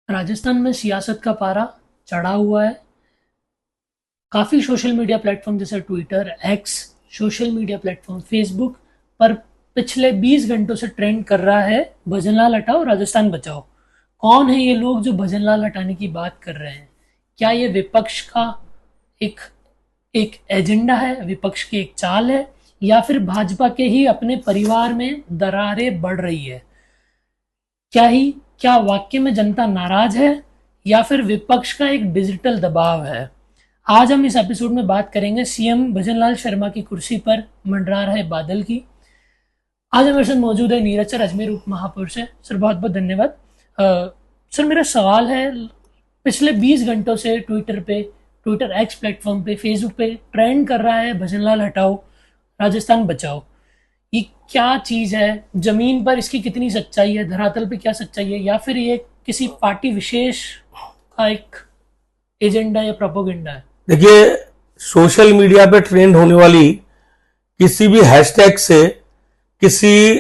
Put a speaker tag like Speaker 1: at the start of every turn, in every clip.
Speaker 1: राजस्थान में सियासत का पारा चढ़ा हुआ है। काफ़ी सोशल मीडिया प्लेटफॉर्म जैसे Twitter, x, social media platform Facebook पर पिछले 20 घंटों से ट्रेंड कर रहा है भजनलाल हटाओ राजस्थान बचाओ। कौन है ये लोग जो भजनलाल हटाने की बात कर रहे हैं? क्या ये विपक्ष का एक एक एजेंडा है, विपक्ष की एक चाल है, या फिर भाजपा के ही अपने परिवार में दरारें बढ़ रही है? क्या वाकई में जनता नाराज है या फिर विपक्ष का एक डिजिटल दबाव है? आज हम इस एपिसोड में बात करेंगे सीएम भजनलाल शर्मा की कुर्सी पर मंडरा रहे बादल की। आज हमारे साथ मौजूद है नीरज सर, अजमेर उप महापौर से। सर बहुत बहुत धन्यवाद। सर मेरा सवाल है, पिछले 20 घंटों से ट्विटर एक्स प्लेटफॉर्म पे, फेसबुक पे ट्रेंड कर रहा है भजनलाल हटाओ राजस्थान बचाओ। ये क्या चीज़ है? जमीन पर इसकी कितनी सच्चाई है? धरातल पे क्या सच्चाई है? या फिर ये किसी पार्टी विशेष का एक एजेंडा या प्रोपोगेंडा है?
Speaker 2: देखिए, सोशल मीडिया पे ट्रेंड होने वाली किसी भी हैशटैग से किसी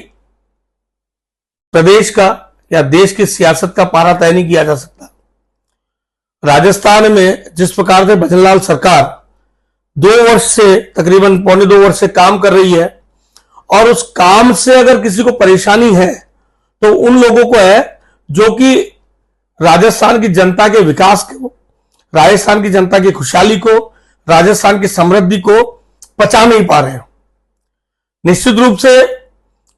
Speaker 2: प्रदेश का या देश की सियासत का पारा तय नहीं किया जा सकता। राजस्थान में जिस प्रकार से भजनलाल सरकार 2 वर्ष से, तकरीबन पौने 2 वर्ष से काम कर रही है, और उस काम से अगर किसी को परेशानी है तो उन लोगों को है जो कि राजस्थान की जनता के विकास को, राजस्थान की जनता की खुशहाली को, राजस्थान की समृद्धि को पचा नहीं पा रहे हैं। निश्चित रूप से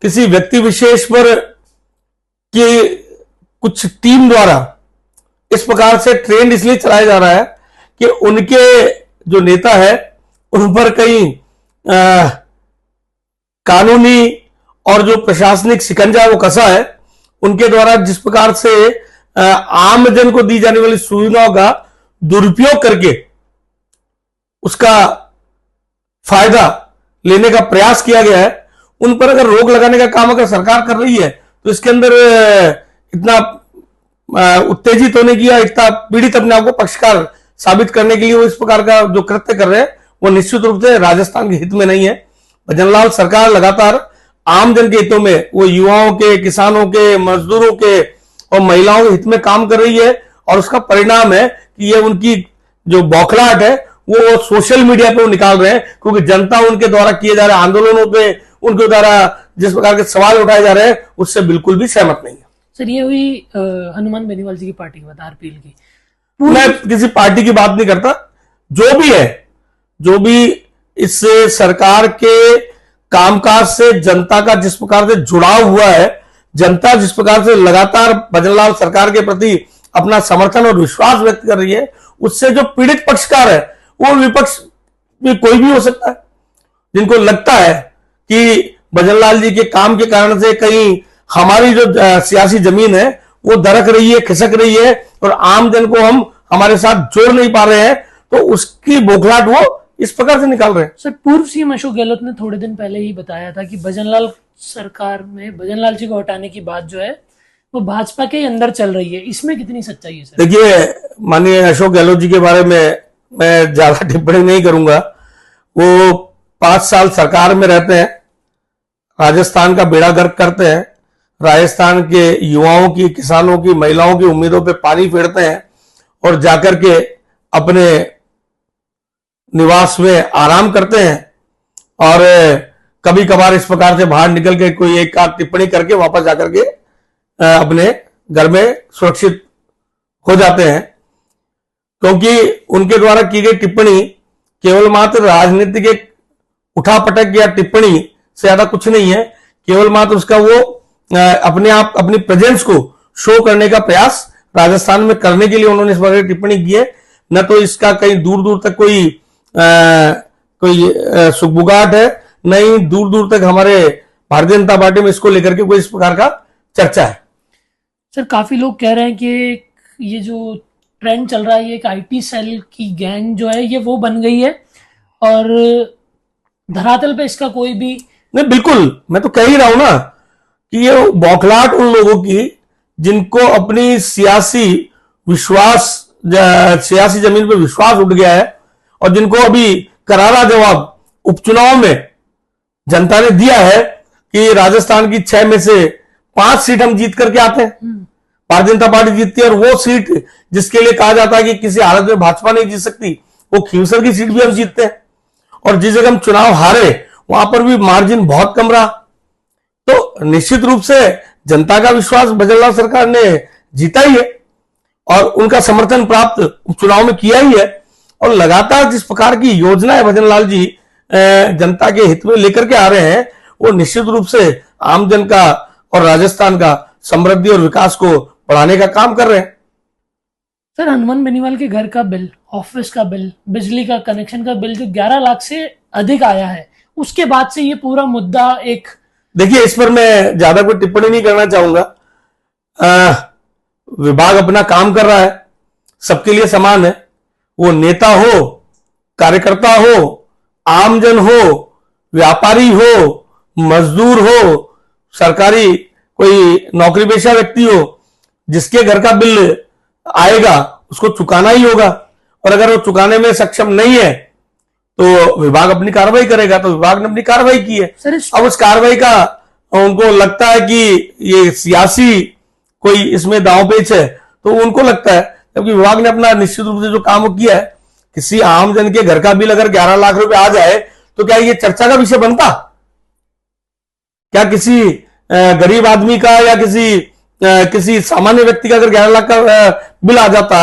Speaker 2: किसी व्यक्ति विशेष पर की कुछ टीम द्वारा इस प्रकार से ट्रेंड इसलिए चलाया जा रहा है कि उनके जो नेता है उन पर कहीं कानूनी और जो प्रशासनिक शिकंजा वो कसा है, उनके द्वारा जिस प्रकार से आम जन को दी जाने वाली सुविधाओं का दुरुपयोग करके उसका फायदा लेने का प्रयास किया गया है, उन पर अगर रोक लगाने का काम अगर सरकार कर रही है तो इसके अंदर इतना उत्तेजित होने की या इतना पीड़ित अपने आप को पक्षकार साबित करने के लिए वो इस प्रकार का जो कृत्य कर रहे हैं वो निश्चित रूप से राजस्थान के हित में नहीं है। भजनलाल सरकार लगातार आम जन के हितों में, वो युवाओं के, किसानों के, मजदूरों के और महिलाओं के हित में काम कर रही है, और उसका परिणाम है कि ये उनकी जो बौखलाहट है वो सोशल मीडिया पे वो निकाल रहे हैं, क्योंकि जनता उनके द्वारा किए जा रहे आंदोलनों पे, उनके द्वारा जिस प्रकार के सवाल उठाए जा रहे हैं उससे बिल्कुल भी सहमत नहीं है।
Speaker 1: सर ये हुई हनुमान बेनीवाल जी की पार्टी की बात, आरपीएल की।
Speaker 2: मैं किसी पार्टी की बात नहीं करता। जो भी है, जो भी इस सरकार के कामकाज से जनता का जिस प्रकार से जुड़ाव हुआ है, जनता जिस प्रकार से लगातार भजनलाल सरकार के प्रति अपना समर्थन और विश्वास व्यक्त कर रही है, उससे जो पीड़ित पक्षकार है वो विपक्ष में कोई भी हो सकता है, जिनको लगता है कि भजनलाल जी के काम के कारण से कहीं हमारी जो सियासी जमीन है वो दरक रही है, खिसक रही है, और आम जन को हम हमारे साथ जोड़ नहीं पा रहे हैं, तो उसकी बौखलाहट वो इस प्रकार से निकाल रहे हैं।
Speaker 1: सर पूर्व सीएम अशोक गहलोत ने थोड़े दिन पहले ही बताया था कि भजनलाल सरकार में भजनलाल जी को हटाने की बात जो है वो भाजपा के अंदर चल रही है। इसमें कितनी सच्चाई है सर?
Speaker 2: देखिए, माननीय अशोक गहलोत जी के बारे में मैं ज्यादा टिप्पणी नहीं करूंगा। वो 5 साल सरकार में रहते हैं, राजस्थान का बेड़ा गर्क करते हैं, राजस्थान के युवाओं की, किसानों की, महिलाओं की उम्मीदों पे पानी फेरते हैं, और जाकर के अपने निवास में आराम करते हैं, और कभी कभार इस प्रकार से बाहर निकल के कोई एक आध टिप्पणी करके वापस जाकर के अपने घर में सुरक्षित हो जाते हैं, क्योंकि उनके द्वारा की गई टिप्पणी केवल मात्र राजनीतिक एक उठापटक या टिप्पणी से ज्यादा कुछ नहीं है। केवल मात्र उसका वो अपने आप अपनी प्रेजेंस को शो करने का प्रयास राजस्थान में करने के लिए उन्होंने इस प्रकार की टिप्पणी की है। न तो इसका कहीं दूर दूर तक कोई सुगबुगाहट है, न ही दूर दूर तक हमारे भारतीय जनता पार्टी में इसको लेकर के कोई इस प्रकार का चर्चा है।
Speaker 1: सर काफी लोग कह रहे हैं कि ये जो ट्रेंड चल रहा है, ये एक आईटी सेल की गैंग जो है ये वो बन गई है, और धरातल पे इसका कोई भी
Speaker 2: नहीं। बिल्कुल, मैं तो कह ही रहा हूं ना कि ये बौखलाहट उन लोगों की जिनको अपनी सियासी जमीन पर विश्वास उठ गया है, और जिनको अभी करारा जवाब उपचुनाव में जनता ने दिया है कि राजस्थान की 6 में से 5 सीट हम जीत करके आते हैं। भारतीय जनता पार्टी जीतती है, और वो सीट जिसके लिए कहा जाता है कि किसी हालत में भाजपा नहीं जीत सकती, वो खींवसर की सीट भी हम जीतते हैं। और जिस जगह हम चुनाव हारे वहां पर भी मार्जिन बहुत कम रहा। तो निश्चित रूप से जनता का विश्वास भजनलाल सरकार ने जीता ही है और उनका समर्थन प्राप्त उपचुनाव में किया ही है। और लगातार जिस प्रकार की योजनाएं भजनलाल जी जनता के हित में लेकर के आ रहे हैं, वो निश्चित रूप से आमजन का और राजस्थान का समृद्धि और विकास को बढ़ाने का काम कर रहे हैं।
Speaker 1: सर, हनुमान बेनीवाल के घर का बिल, ऑफिस का बिल, बिजली का कनेक्शन का बिल जो 11 लाख से अधिक आया है, उसके बाद से ये पूरा मुद्दा एक,
Speaker 2: देखिए इस पर मैं ज्यादा कोई टिप्पणी नहीं करना चाहूंगा। विभाग अपना काम कर रहा है, सबके लिए समान है। वो नेता हो, कार्यकर्ता हो, आमजन हो, व्यापारी हो, मजदूर हो, सरकारी कोई नौकरी पेशा व्यक्ति हो, जिसके घर का बिल आएगा उसको चुकाना ही होगा। और अगर वो चुकाने में सक्षम नहीं है तो विभाग अपनी कार्रवाई करेगा। तो विभाग ने अपनी कार्रवाई की है। अब उस कार्रवाई का उनको लगता है कि ये सियासी कोई इसमें दांव पेच है, तो उनको लगता है, जबकि विभाग ने अपना निश्चित रूप से जो काम किया है, किसी आमजन के घर का बिल अगर 11 लाख रुपए आ जाए तो क्या ये चर्चा का विषय बनता? क्या किसी गरीब आदमी का या किसी सामान्य व्यक्ति का अगर 11 लाख का बिल आ जाता,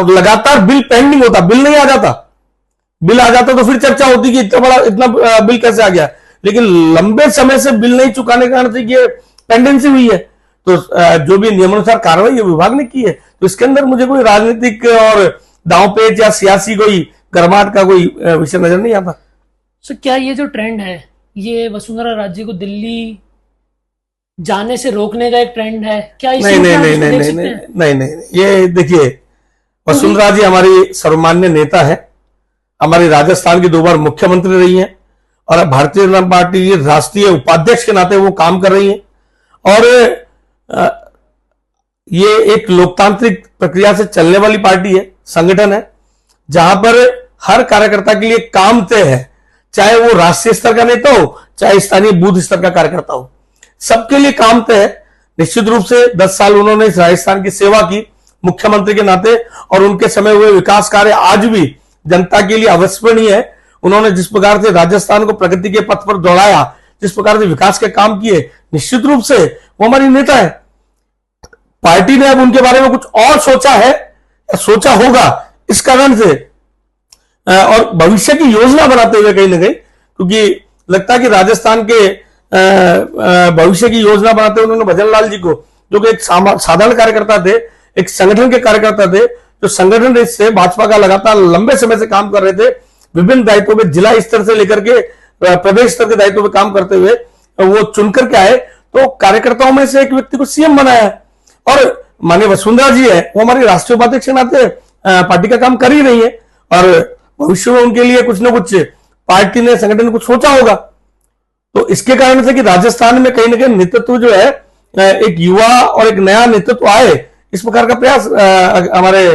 Speaker 2: लगातार बिल पेंडिंग होता, बिल नहीं आ जाता, बिल आ जाता तो फिर चर्चा होती कि इतना बिल कैसे आ गया। लेकिन लंबे समय से बिल नहीं चुकाने के कारण से ये पेंडेंसी हुई है। तो जो भी नियमानुसार कार्रवाई विभाग ने की है, तो इसके अंदर मुझे कोई राजनीतिक और दांवपेच या सियासी कोई गर्माहट का कोई विषय नजर नहीं आता।
Speaker 1: सो क्या ये जो ट्रेंड है, ये वसुंधरा राजे को दिल्ली जाने से रोकने का एक ट्रेंड है क्या?
Speaker 2: नहीं नहीं नहीं नहीं नहीं नहीं नहीं नहीं, ये देखिए, वसुंधरा जी हमारी सर्वमान्य नेता है, हमारी राजस्थान की 2 बार मुख्यमंत्री रही हैं और भारतीय जनता पार्टी की राष्ट्रीय उपाध्यक्ष के नाते वो काम कर रही हैं। और ये एक लोकतांत्रिक प्रक्रिया से चलने वाली पार्टी है, संगठन है, जहां पर हर कार्यकर्ता के लिए काम तय है, चाहे वो राष्ट्रीय स्तर का नेता हो, चाहे स्थानीय बूथ स्तर का कार्यकर्ता हो, सबके लिए काम तय है। निश्चित रूप से 10 साल उन्होंने इस राजस्थान की सेवा की मुख्यमंत्री के नाते, और उनके समय हुए विकास कार्य आज भी जनता के लिए अविस्मरणीय है। उन्होंने जिस प्रकार से राजस्थान को प्रगति के पथ पर दौड़ाया, जिस प्रकार से विकास के काम किए, निश्चित रूप से वो हमारी नेता है। पार्टी ने अब उनके बारे में कुछ और सोचा है या सोचा होगा, इस कारण से और भविष्य की योजना बनाते हुए कहीं ना कहीं, क्योंकि लगता है कि राजस्थान के भविष्य की योजना बनाते हुए उन्होंने भजनलाल जी को, जो कि एक साधारण कार्यकर्ता थे, एक संगठन के कार्यकर्ता थे, जो संगठन से भाजपा का लगातार लंबे समय से काम कर रहे थे, विभिन्न दायित्वों में जिला स्तर से लेकर के प्रदेश स्तर के दायित्वों में काम करते हुए वो चुनकर के आए, तो कार्यकर्ताओं में से एक व्यक्ति को सीएम बनाया है। और माननीय वसुंधरा जी है, वो हमारी राष्ट्रीय उपाध्यक्ष के नाते पार्टी का काम कर ही रही है, और भविष्य में उनके लिए कुछ न कुछ पार्टी ने, संगठन ने कुछ सोचा होगा। तो इसके कारण से कि राजस्थान में कहीं ना कहीं नेतृत्व जो है, एक युवा और एक नया नेतृत्व आए, इस प्रकार का प्रयास हमारे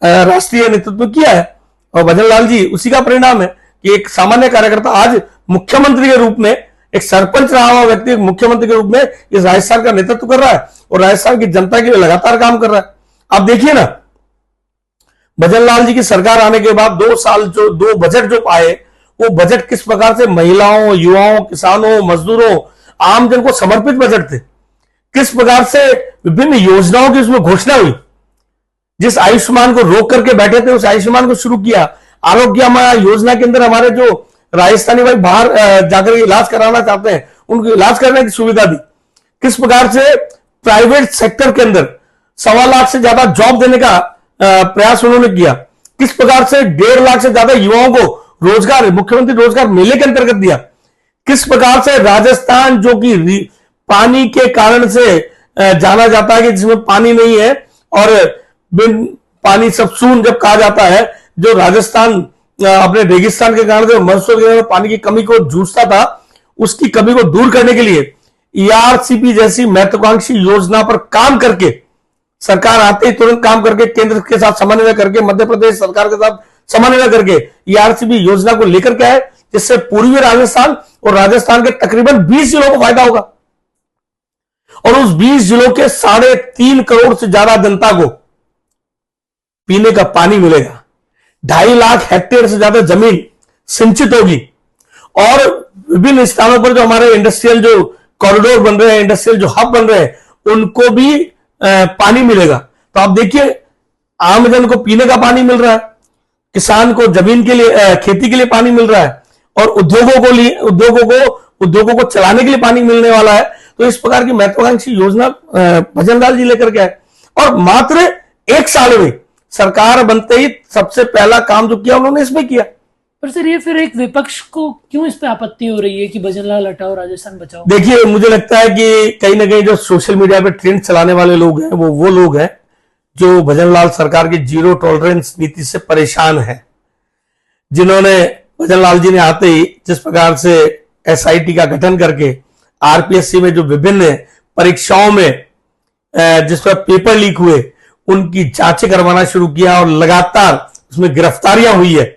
Speaker 2: राष्ट्रीय नेतृत्व में किया है। और भजनलाल जी उसी का परिणाम है कि एक सामान्य कार्यकर्ता आज मुख्यमंत्री के रूप में, एक सरपंच रहा हुआ व्यक्ति मुख्यमंत्री के रूप में इस राजस्थान का नेतृत्व कर रहा है और राजस्थान की जनता के लिए लगातार काम कर रहा है। आप देखिए ना, भजनलाल जी की सरकार आने के बाद 2 साल जो 2 बजट जो पाए, वो बजट किस प्रकार से महिलाओं, युवाओं, किसानों, मजदूरों, आमजन को समर्पित बजट थे। किस प्रकार से विभिन्न योजनाओं की उसमें घोषणा हुई। जिस आयुष्मान को रोक करके बैठे थे, उस आयुष्मान को शुरू किया। आरोग्य योजना के अंदर हमारे जो राजस्थानी भाई बाहर जाकर इलाज कराना चाहते हैं, उनको इलाज करने की सुविधा दी। किस प्रकार से प्राइवेट सेक्टर के अंदर 1.25 लाख से ज्यादा जॉब देने का प्रयास उन्होंने किया। किस प्रकार से 1.5 लाख से ज्यादा युवाओं को रोजगार, मुख्यमंत्री रोजगार मेले के अंतर्गत दिया। किस प्रकार से राजस्थान, जो कि पानी के कारण से जाना जाता है कि जिसमें पानी नहीं है और बिन पानी सब सून जब कहा जाता है, जो राजस्थान अपने रेगिस्तान के कारण से मौसम के कारण पानी की कमी को जूझता था, उसकी कमी को दूर करने के लिए ईआरसीपी जैसी महत्वाकांक्षी योजना पर काम करके, सरकार आते ही तुरंत काम करके, केंद्र के साथ समन्वय करके, मध्य प्रदेश सरकार के साथ समन्वय करके ईआरसीपी योजना को लेकर के आए, जिससे पूर्वी राजस्थान और राजस्थान के तकरीबन 20 जिलों को फायदा होगा। और उस 20 जिलों के 3.5 करोड़ से ज्यादा जनता को पीने का पानी मिलेगा। 2.5 लाख हेक्टेयर से ज्यादा जमीन सिंचित होगी और विभिन्न स्थानों पर जो हमारे इंडस्ट्रियल जो कॉरिडोर बन रहे हैं, इंडस्ट्रियल जो हब बन रहे हैं, उनको भी पानी मिलेगा। तो आप देखिए, आमजन को पीने का पानी मिल रहा है, किसान को जमीन के लिए, खेती के लिए पानी मिल रहा है और उद्योगों को चलाने के लिए पानी मिलने वाला है। तो इस प्रकार की महत्वाकांक्षी योजना भजन लाल जी लेकर के आए और मात्र 1 साल में सरकार बनते ही सबसे पहला काम जो किया उन्होंने इसमें किया।
Speaker 1: पर सर, ये फिर एक विपक्ष को क्यों इस पे आपत्ति हो रही है कि भजन लाल हटाओ राजस्थान बचाओ?
Speaker 2: देखिए, मुझे लगता है कि कहीं ना कहीं जो सोशल मीडिया पे ट्रेंड चलाने वाले लोग हैं वो लोग हैं जो भजन लाल सरकार की जीरो टॉलरेंस नीति से परेशान हैं, जिन्होंने भजन लाल जी ने आते ही जिस प्रकार से एसआईटी का गठन करके आरपीएससी में जो विभिन्न परीक्षाओं में जिस पर पेपर लीक हुए उनकी जांचें करवाना शुरू किया और लगातार उसमें गिरफ्तारियां हुई है।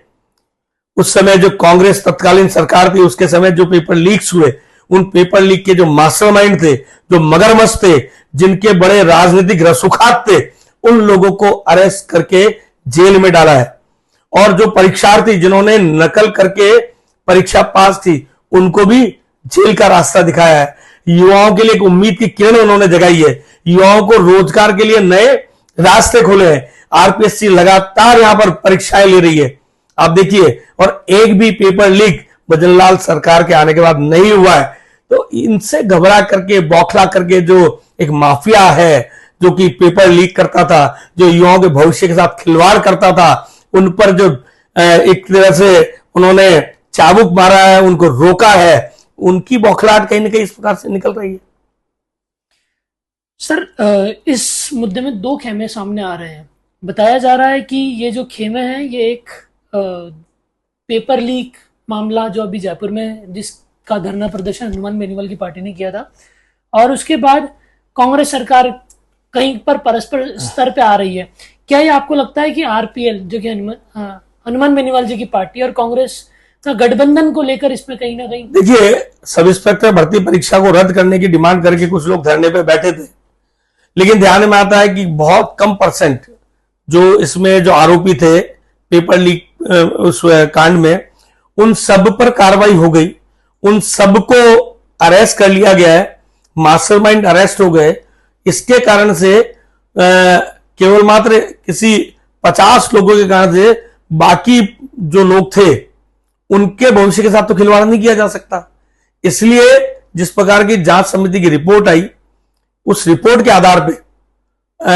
Speaker 2: उस समय जो कांग्रेस तत्कालीन सरकार थी, उसके समय जो पेपर लीक्स हुए, उन पेपर लीक के जो मास्टरमाइंड थे, जो मगरमच्छ थे, जिनके बड़े राजनीतिक रसूखात थे, उन लोगों को अरेस्ट करके जेल में डाला है। और जो परीक्षार्थी जिन्होंने नकल करके परीक्षा पास थी, उनको भी जेल का रास्ता दिखाया है। युवाओं के लिए एक उम्मीद की किरण उन्होंने जगाई है, युवाओं को रोजगार के लिए नए रास्ते खोले हैं। आरपीएससी लगातार यहां पर परीक्षाएं ले रही है, आप देखिए, और एक भी पेपर लीक भजन लाल सरकार के आने के बाद नहीं हुआ है। तो इनसे घबरा करके, बौखला करके जो एक माफिया है जो कि पेपर लीक करता था, जो युवाओं के भविष्य के साथ खिलवाड़ करता था, उन पर जो एक तरह से उन्होंने चाबुक मारा है, उनको रोका है, उनकी बौखलाहट कहीं ना कहीं इस प्रकार से निकल रही है।
Speaker 1: सर, इस मुद्दे में 2 खेमे सामने आ रहे हैं। बताया जा रहा है कि ये जो खेमे हैं ये एक पेपर लीक मामला जो अभी जयपुर में जिसका धरना प्रदर्शन हनुमान बेनीवाल की पार्टी ने किया था, और उसके बाद कांग्रेस सरकार कहीं पर परस्पर स्तर पे आ रही है। क्या ये आपको लगता है कि आरपीएल जो कि हनुमान बेनीवाल जी की पार्टी और कांग्रेस का गठबंधन को लेकर इसमें कहीं ना कहीं?
Speaker 2: देखिए, सब इंस्पेक्टर भर्ती परीक्षा को रद्द करने की डिमांड करके कुछ लोग धरने पे बैठे थे, लेकिन ध्यान में आता है कि बहुत कम परसेंट जो इसमें जो आरोपी थे पेपर लीक उस कांड में, उन सब पर कार्रवाई हो गई, उन सबको अरेस्ट कर लिया गया है, मास्टरमाइंड अरेस्ट हो गए। इसके कारण से केवल मात्र किसी 50 लोगों के कारण से बाकी जो लोग थे उनके भविष्य के साथ तो खिलवाड़ नहीं किया जा सकता। इसलिए जिस प्रकार की जांच समिति की रिपोर्ट आई, उस रिपोर्ट के आधार पर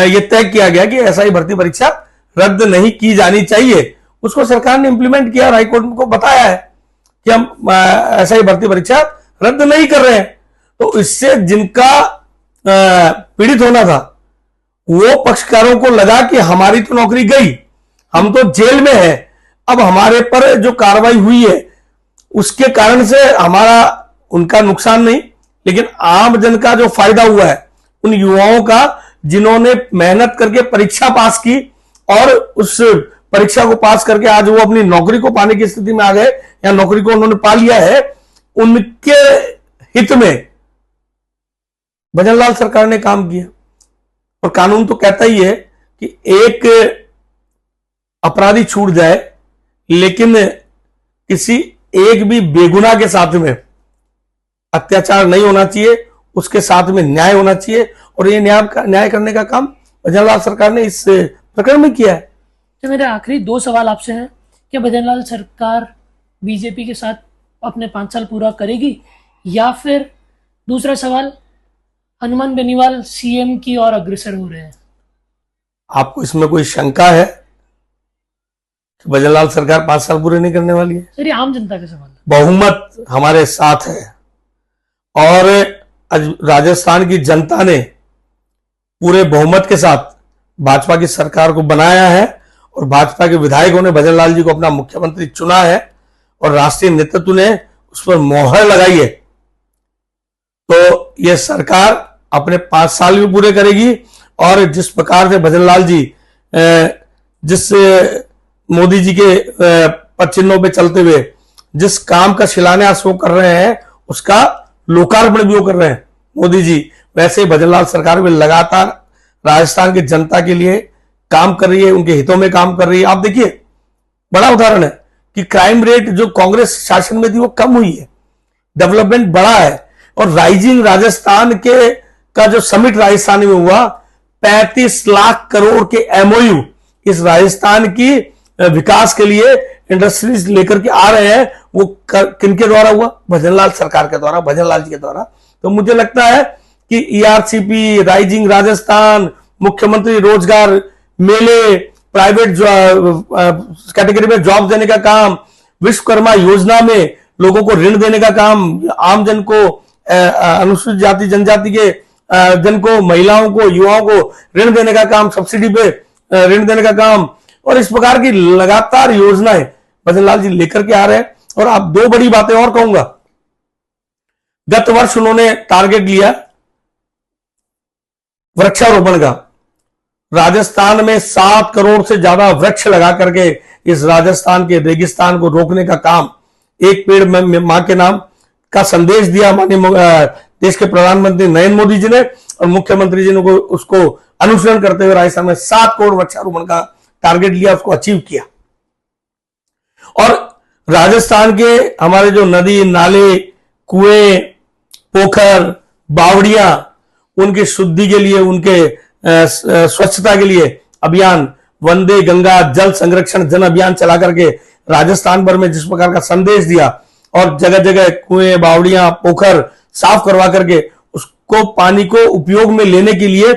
Speaker 2: यह तय किया गया कि एसआई भर्ती परीक्षा रद्द नहीं की जानी चाहिए। उसको सरकार ने इंप्लीमेंट किया और हाईकोर्ट को बताया है कि हम एसआई भर्ती परीक्षा रद्द नहीं कर रहे हैं। तो इससे जिनका पीड़ित होना था, वो पक्षकारों को लगा कि हमारी तो नौकरी गई, हम तो जेल में हैं, अब हमारे पर जो कार्रवाई हुई है उसके कारण से हमारा उनका नुकसान नहीं, लेकिन आम जन का जो फायदा हुआ है, उन युवाओं का जिन्होंने मेहनत करके परीक्षा पास की और उस परीक्षा को पास करके आज वो अपनी नौकरी को पाने की स्थिति में आ गए या नौकरी को उन्होंने पा लिया है, उनके हित में भजन लाल सरकार ने काम किया। और कानून तो कहता ही है कि एक अपराधी छूट जाए, लेकिन किसी एक भी बेगुनाह के साथ में अत्याचार नहीं होना चाहिए, उसके साथ में न्याय होना चाहिए। और ये न्याय करने का काम भजन लाल सरकार ने इस प्रकरण में किया है।
Speaker 1: तो मेरे आखिरी 2 सवाल आपसे हैं कि भजन लाल सरकार बीजेपी के साथ अपने 5 साल पूरा करेगी, या फिर दूसरा सवाल, हनुमान बेनीवाल सीएम की ओर अग्रसर हो रहे हैं?
Speaker 2: आपको इसमें कोई शंका है कि भजन लाल सरकार 5 साल पूरे नहीं करने वाली है?
Speaker 1: सर, ये आम जनता का सवाल है।
Speaker 2: बहुमत हमारे साथ है और आज राजस्थान की जनता ने पूरे बहुमत के साथ भाजपा की सरकार को बनाया है और भाजपा के विधायकों ने भजन लाल जी को अपना मुख्यमंत्री चुना है और राष्ट्रीय नेतृत्व ने उस पर मोहर लगाई है। तो यह सरकार अपने 5 साल भी पूरे करेगी और जिस प्रकार से भजन लाल जी जिस मोदी जी के पद चिन्हों पे चलते हुए जिस काम का शिलान्यास वो कर रहे हैं, उसका लोकार्पण भी वो कर रहे हैं मोदी जी, वैसे भजनलाल सरकार भी लगातार राजस्थान की जनता के लिए काम कर रही है, उनके हितों में काम कर रही है। आप देखिए, बड़ा उदाहरण है कि क्राइम रेट जो कांग्रेस शासन में थी वो कम हुई है, डेवलपमेंट बढ़ा है। और राइजिंग राजस्थान के का जो समिट राजस्थान में हुआ, 35 लाख करोड़ के एमओयू इस राजस्थान की विकास के लिए इंडस्ट्रीज लेकर के आ रहे हैं, वो किनके द्वारा हुआ? भजनलाल सरकार के द्वारा, भजनलाल जी के द्वारा। तो मुझे लगता है कि ईआरसीपी, राइजिंग राजस्थान, मुख्यमंत्री रोजगार मेले, प्राइवेट कैटेगरी में जॉब देने का काम, विश्वकर्मा योजना में लोगों को ऋण देने का काम, आम जन को, अनुसूचित जाति जनजाति के जन को, महिलाओं को, युवाओं को ऋण देने का काम, सब्सिडी पे ऋण देने का काम, और इस प्रकार की लगातार योजनाएं भजनलाल जी लेकर के आ रहे हैं। और आप दो बड़ी बातें और कहूंगा। गत वर्ष उन्होंने टारगेट लिया वृक्षारोपण का। राजस्थान में 7 करोड़ से ज्यादा वृक्ष लगा करके इस राजस्थान के रेगिस्तान को रोकने का काम, एक पेड़ मां के नाम का संदेश दिया माननीय देश के प्रधानमंत्री नरेंद्र मोदी जी ने, और मुख्यमंत्री जी ने उसको अनुसरण करते हुए राजस्थान में 7 करोड़ वृक्षारोपण का टारगेट लिया, उसको अचीव किया। और राजस्थान के हमारे जो नदी नाले, कुएं, पोखर, बावड़ियां, उनकी शुद्धि के लिए, उनके स्वच्छता के लिए अभियान वंदे गंगा जल संरक्षण जन अभियान चला करके राजस्थान भर में जिस प्रकार का संदेश दिया, और जगह जगह कुएं, बावड़ियां, पोखर साफ करवा करके उसको पानी को उपयोग में लेने के लिए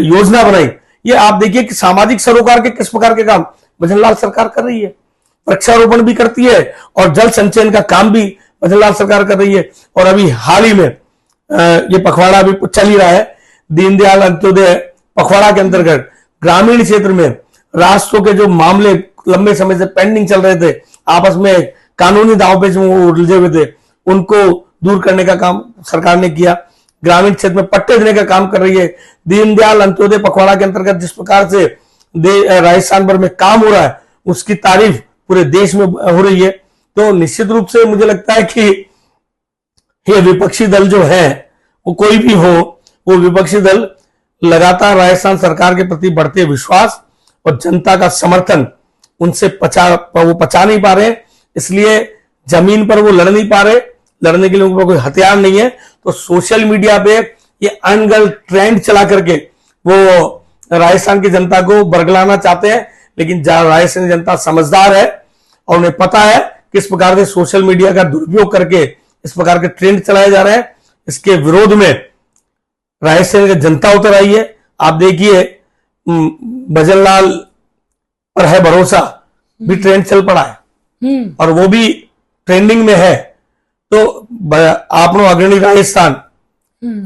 Speaker 2: योजना बनाई। ये आप देखिए कि सामाजिक सरोकार के किस प्रकार के काम भजनलाल सरकार कर रही है। वृक्षारोपण भी करती है और जल संचयन का काम भी भजनलाल सरकार कर रही है। और अभी हाल ही में ये पखवाड़ा भी चल ही रहा है, दीनदयाल अंत्योदय पखवाड़ा के अंतर्गत ग्रामीण क्षेत्र में रास्तों के जो मामले लंबे समय से पेंडिंग चल रहे थे, आपस में कानूनी दांवपेच में वो उलझे हुए थे, उनको दूर करने का काम सरकार ने किया। ग्रामीण क्षेत्र में पट्टे देने का काम कर रही है। दीनदयाल अंत्योदय पखवाड़ा के अंतर्गत जिस प्रकार से राजस्थान भर में काम हो रहा है, उसकी तारीफ पूरे देश में हो रही है। तो निश्चित रूप से मुझे लगता है कि ये विपक्षी दल जो है, वो कोई भी हो, वो विपक्षी दल लगातार राजस्थान सरकार के प्रति बढ़ते विश्वास और जनता का समर्थन उनसे वो पचा नहीं पा रहे, इसलिए जमीन पर वो लड़ नहीं पा रहे। लड़ने के लिए उनको कोई हथियार नहीं है, तो सोशल मीडिया पे ये अनगल ट्रेंड चला करके वो राजस्थान की जनता को बरगलाना चाहते हैं। लेकिन राजस्थान की जनता समझदार है और उन्हें पता है किस प्रकार से सोशल मीडिया का दुरुपयोग करके इस प्रकार के ट्रेंड चलाए जा रहे हैं। इसके विरोध में राजस्थान की जनता उतर आई है। आप देखिए, भजनलाल पर है भरोसा भी ट्रेंड चल पड़ा है और वो भी ट्रेंडिंग में है। तो आपनो अग्रणी राजस्थान,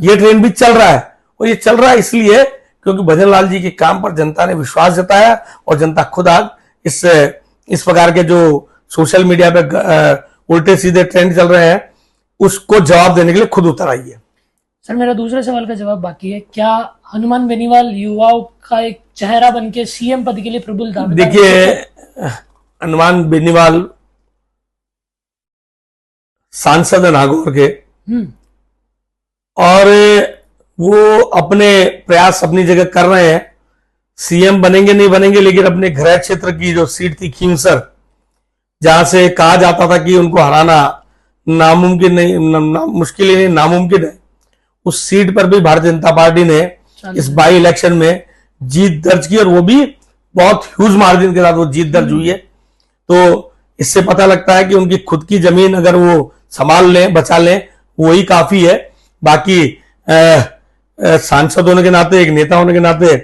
Speaker 2: ये ट्रेंड भी चल रहा है, और ये चल रहा है इसलिए क्योंकि भजनलाल जी के काम पर जनता ने विश्वास जताया और जनता खुद आज इस प्रकार के जो सोशल मीडिया पे उल्टे सीधे ट्रेंड चल रहे हैं, उसको जवाब देने के लिए खुद उतर आई है।
Speaker 1: सर, मेरा दूसरे सवाल का जवाब बाकी है। क्या हनुमान बेनीवाल युवाओं का एक चेहरा बनके सीएम पद के लिए प्रबल दावेदार?
Speaker 2: देखिए, हनुमान बेनीवाल सांसद है नागौर के, और वो अपने प्रयास अपनी जगह कर रहे हैं। सीएम बनेंगे नहीं बनेंगे, लेकिन अपने गृह क्षेत्र की जो सीट थी खींवसर, जहां से कहा जाता था कि उनको हराना नामुमकिन नहीं, मुश्किल ही नहीं, नामुमकिन है, उस सीट पर भी भारतीय जनता पार्टी ने इस बाई इलेक्शन में जीत दर्ज की, और वो भी बहुत ह्यूज मार्जिन के साथ वो जीत दर्ज हुई है। तो इससे पता लगता है कि उनकी खुद की जमीन अगर वो संभाल लें, बचा लें, वही काफी है। बाकी सांसद होने के नाते, एक नेता होने के नाते,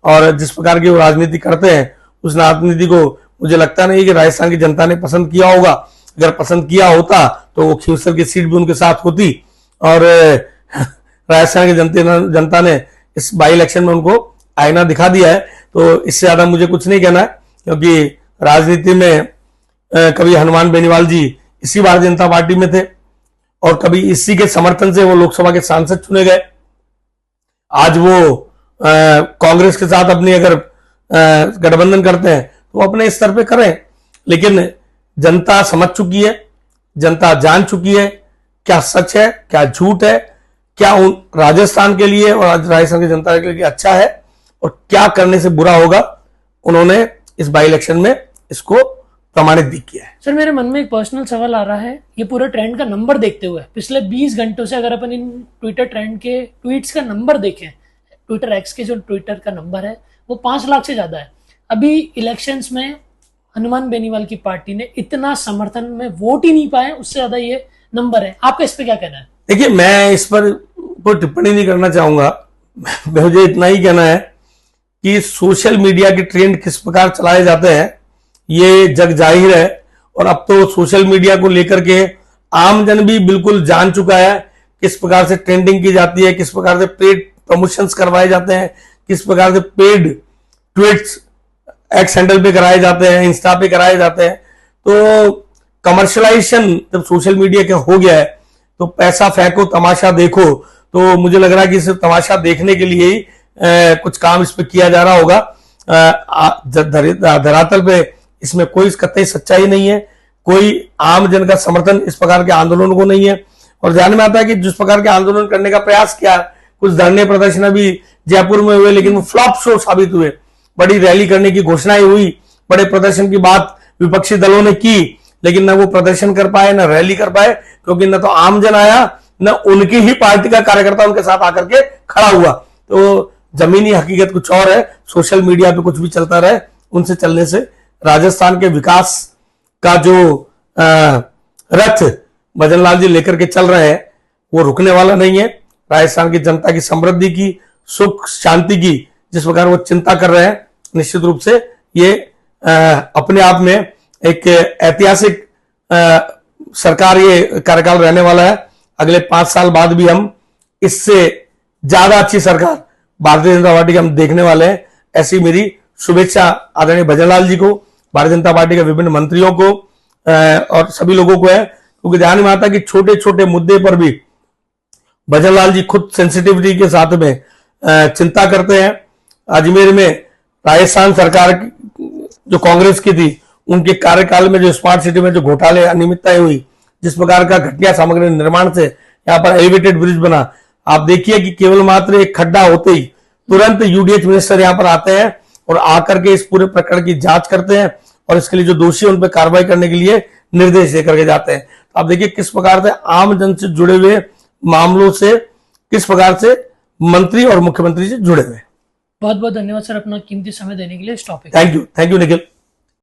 Speaker 2: और जिस प्रकार की वो राजनीति करते हैं, उस राजनीति को मुझे लगता नहीं कि राजस्थान की जनता ने पसंद किया होगा। अगर पसंद किया होता तो वो खींवसर की सीट भी उनके साथ होती, और राजस्थान की जनता ने इस बाई इलेक्शन में उनको आईना दिखा दिया है। तो इससे ज्यादा मुझे कुछ नहीं कहना है, क्योंकि राजनीति में कभी हनुमान बेनीवाल जी इसी भारतीय जनता पार्टी में थे, और कभी इसी के समर्थन से वो लोकसभा के सांसद चुने गए। आज वो कांग्रेस के साथ अपनी अगर गठबंधन करते हैं तो वो अपने स्तर पे करें, लेकिन जनता समझ चुकी है, जनता जान चुकी है क्या सच है क्या झूठ है, क्या राजस्थान के लिए और राजस्थान की जनता के लिए अच्छा है और क्या करने से बुरा होगा, उन्होंने इस बाई इलेक्शन में इसको प्रमाणित भी किया है।
Speaker 1: सर, मेरे मन में एक पर्सनल सवाल आ रहा है, ये पूरे ट्रेंड का नंबर देखते हुए पिछले 20 घंटों से अगर अपन इन ट्विटर ट्रेंड के ट्वीट्स का नंबर देखें, ट्विटर एक्स के जो ट्विटर का नंबर है वो 5 लाख से ज्यादा है। अभी इलेक्शंस में हनुमान बेनीवाल की पार्टी ने इतना समर्थन में वोट ही नहीं पाए, उससे ज्यादा ये नंबर है। आपका इस पे क्या कहना है?
Speaker 2: देखिए, मैं इस पर कोई टिप्पणी नहीं करना चाहूंगा। मुझे इतना ही कहना है कि सोशल मीडिया के ट्रेंड किस प्रकार चलाए जाते हैं ये जग जाहिर है, और अब तो सोशल मीडिया को लेकर के आमजन भी बिल्कुल जान चुका है किस प्रकार से ट्रेंडिंग की जाती है, किस प्रकार से पेड प्रमोशंस करवाए जाते हैं, किस प्रकार से पेड ट्वीट्स एक्स हैंडल पे कराए जाते हैं, इंस्टा पे कराए जाते हैं। तो कमर्शलाइजेशन जब सोशल मीडिया का हो गया है तो पैसा फेंको तमाशा देखो, तो मुझे लग रहा है कि सिर्फ तमाशा देखने के लिए ही कुछ काम इस पे किया जा रहा होगा। धरातल पे इसमें कोई कतई सच्चाई नहीं है, कोई आम जन का समर्थन इस प्रकार के आंदोलन को नहीं है। और ध्यान में आता है कि जिस प्रकार के आंदोलन करने का प्रयास किया, कुछ धरने प्रदर्शन भी जयपुर में हुए लेकिन वो फ्लॉप शो साबित हुए। बड़ी रैली करने की घोषणाएं हुई, बड़े प्रदर्शन की बात विपक्षी दलों ने की, लेकिन न वो प्रदर्शन कर पाए, न रैली कर पाए, क्योंकि न तो आमजन आया, न उनकी ही पार्टी का कार्यकर्ता उनके साथ आकर के खड़ा हुआ। तो जमीनी हकीकत कुछ और है, सोशल मीडिया पे कुछ भी चलता रहे, उनसे चलने से राजस्थान के विकास का जो रथ भजनलाल जी लेकर के चल रहे हैं वो रुकने वाला नहीं है। राजस्थान की जनता की समृद्धि की, सुख शांति की जिस प्रकार वो चिंता कर रहे हैं, निश्चित रूप से ये अपने आप में एक ऐतिहासिक सरकार ये कार्यकाल रहने वाला है। अगले 5 साल बाद भी हम इससे ज्यादा अच्छी सरकार भारतीय जनता पार्टी के हम देखने वाले हैं। ऐसी मेरी शुभेच्छा आदरणीय भजनलाल जी को, भारतीय जनता पार्टी के विभिन्न मंत्रियों को और सभी लोगों को है, क्योंकि ध्यान में आता है कि छोटे छोटे मुद्दे पर भी भजनलाल जी खुद सेंसिटिविटी के साथ में चिंता करते हैं। अजमेर में राजस्थान सरकार जो कांग्रेस की थी, उनके कार्यकाल में जो स्मार्ट सिटी में जो घोटाले अनियमितताएं हुई, जिस प्रकार का घटिया सामग्री निर्माण से यहाँ पर एलिवेटेड ब्रिज बना, आप देखिए कि केवल मात्र एक खड्डा होते ही तुरंत यूडीएच मिनिस्टर यहाँ पर आते हैं और आकर के इस पूरे प्रकरण की जांच करते हैं और इसके लिए जो दोषी उन पर कार्रवाई करने के लिए निर्देश देकर के जाते हैं। तो आप देखिए किस प्रकार से आम जन से जुड़े हुए मामलों से किस प्रकार से मंत्री और मुख्यमंत्री से जुड़े हुए।
Speaker 1: बहुत बहुत धन्यवाद सर अपना कीमती समय देने के लिए इस टॉपिक।
Speaker 2: Thank you Nikhil.